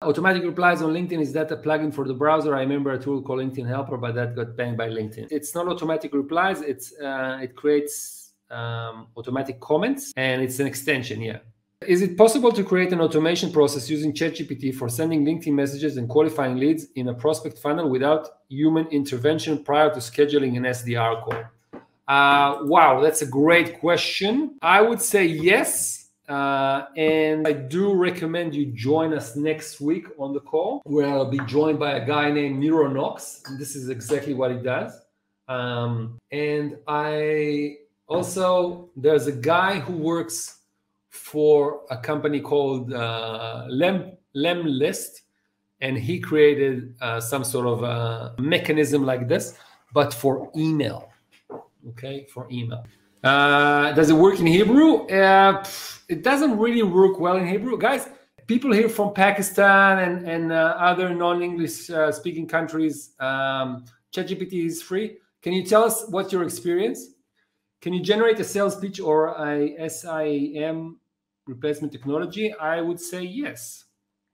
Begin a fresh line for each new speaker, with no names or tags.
Automatic replies on LinkedIn, is that a plugin for the browser? I remember a tool called LinkedIn Helper, but that got banned by LinkedIn. It's not automatic replies. It creates automatic comments, and it's an extension, yeah. Is it possible to create an automation process using ChatGPT for sending LinkedIn messages and qualifying leads in a prospect funnel without human intervention prior to scheduling an SDR call? Wow, that's a great question. I would say yes. And I do recommend you join us next week on the call, where I'll be joined by a guy named Nero Knox. And this is exactly what he does. And I also, there's a guy who works for a company called Lemlist, and he created some sort of a mechanism like this, but for email. Okay, for email. Does it work in Hebrew? It doesn't really work well in Hebrew. Guys, people here from Pakistan and other non-English speaking countries, ChatGPT is free. Can you tell us what's your experience? Can you generate a sales pitch or a SIM replacement technology? I would say yes.